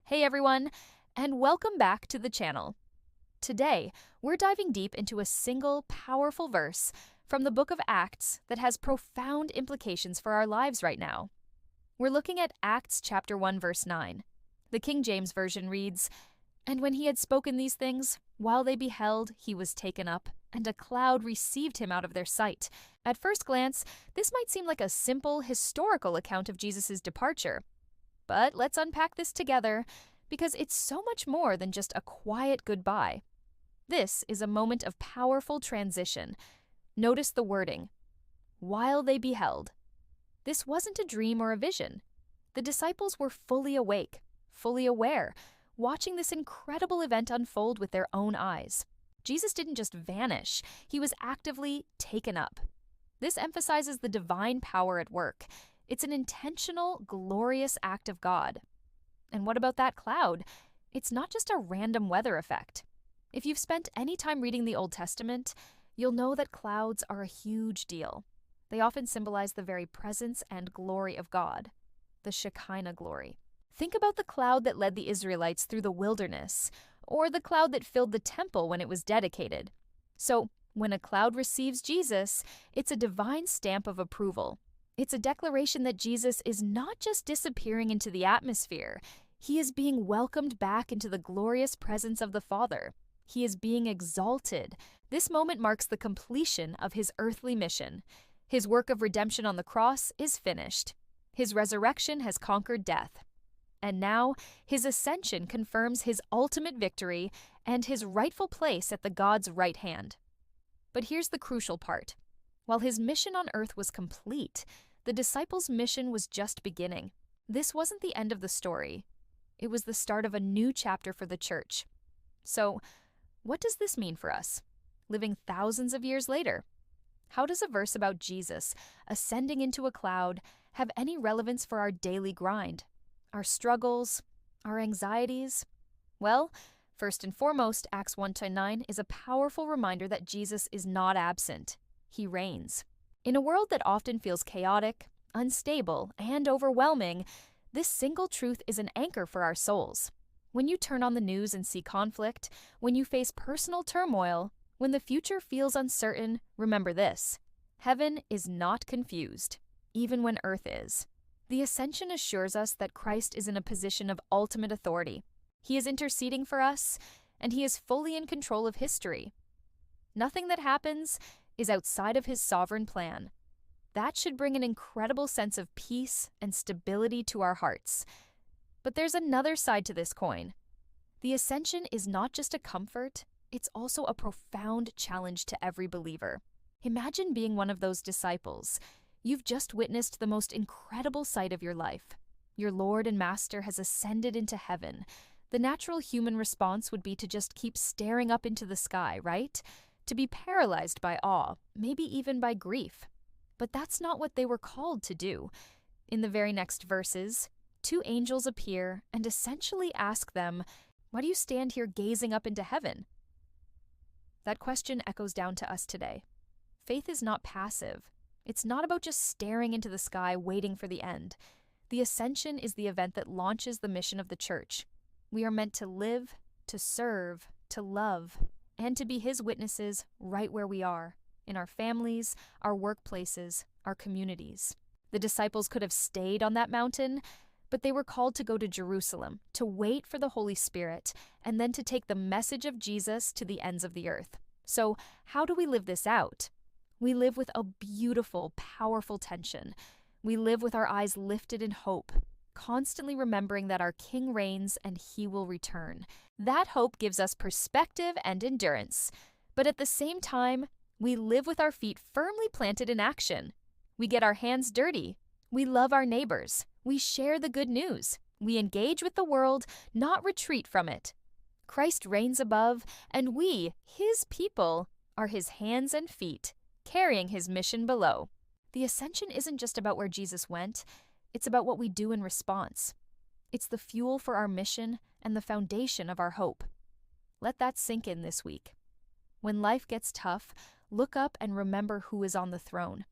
Hey everyone, and welcome back to the channel. Today, we're diving deep into a single powerful verse from the book of Acts that has profound implications for our lives right now. We're looking at Acts chapter 1 verse 9. The King James Version reads, "And when he had spoken these things, while they beheld, he was taken up, and a cloud received him out of their sight." At first glance, this might seem like a simple historical account of Jesus' departure. But let's unpack this together, because it's so much more than just a quiet goodbye. This is a moment of powerful transition. Notice the wording, while they beheld. This wasn't a dream or a vision. The disciples were fully awake, fully aware, watching this incredible event unfold with their own eyes. Jesus didn't just vanish, he was actively taken up. This emphasizes the divine power at work. It's an intentional, glorious act of God. And what about that cloud? It's not just a random weather effect. If you've spent any time reading the Old Testament, you'll know that clouds are a huge deal. They often symbolize the very presence and glory of God, the Shekinah glory. Think about the cloud that led the Israelites through the wilderness, or the cloud that filled the temple when it was dedicated. So, when a cloud receives Jesus, it's a divine stamp of approval. It's a declaration that Jesus is not just disappearing into the atmosphere. He is being welcomed back into the glorious presence of the Father. He is being exalted. This moment marks the completion of his earthly mission. His work of redemption on the cross is finished. His resurrection has conquered death. And now, his ascension confirms his ultimate victory and his rightful place at the God's right hand. But here's the crucial part. While his mission on earth was complete, the disciples' mission was just beginning. This wasn't the end of the story. It was the start of a new chapter for the church. So, what does this mean for us, living thousands of years later? How does a verse about Jesus ascending into a cloud have any relevance for our daily grind, our struggles, our anxieties? Well, first and foremost, Acts 1:9 is a powerful reminder that Jesus is not absent. He reigns. In a world that often feels chaotic, unstable, and overwhelming, this single truth is an anchor for our souls. When you turn on the news and see conflict, when you face personal turmoil, when the future feels uncertain, remember this: heaven is not confused, even when earth is. The ascension assures us that Christ is in a position of ultimate authority. He is interceding for us, and he is fully in control of history. Nothing that happens is outside of his sovereign plan. That should bring an incredible sense of peace and stability to our hearts. But there's another side to this coin. The ascension is not just a comfort, it's also a profound challenge to every believer. Imagine being one of those disciples. You've just witnessed the most incredible sight of your life. Your Lord and Master has ascended into heaven. The natural human response would be to just keep staring up into the sky, right? To be paralyzed by awe, maybe even by grief. But that's not what they were called to do. In the very next verses, two angels appear and essentially ask them, "Why do you stand here gazing up into heaven?" That question echoes down to us today. Faith is not passive. It's not about just staring into the sky waiting for the end. The ascension is the event that launches the mission of the church. We are meant to live, to serve, to love, and to be his witnesses right where we are, in our families, our workplaces, our communities. The disciples could have stayed on that mountain, but they were called to go to Jerusalem, to wait for the Holy Spirit, and then to take the message of Jesus to the ends of the earth. So, how do we live this out? We live with a beautiful, powerful tension. We live with our eyes lifted in hope, constantly remembering that our King reigns and he will return. That hope gives us perspective and endurance. But at the same time, we live with our feet firmly planted in action. We get our hands dirty. We love our neighbors. We share the good news. We engage with the world, not retreat from it. Christ reigns above, and we, his people, are his hands and feet, carrying his mission below. The ascension isn't just about where Jesus went. It's about what we do in response. It's the fuel for our mission and the foundation of our hope. Let that sink in this week. When life gets tough, look up and remember who is on the throne.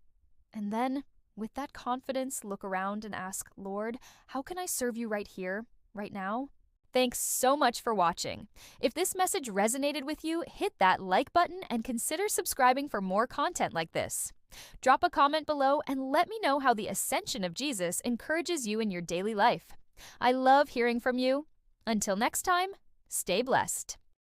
And then, with that confidence, look around and ask, "Lord, how can I serve you right here, right now?" Thanks so much for watching. If this message resonated with you, hit that like button and consider subscribing for more content like this. Drop a comment below and let me know how the ascension of Jesus encourages you in your daily life. I love hearing from you. Until next time, stay blessed.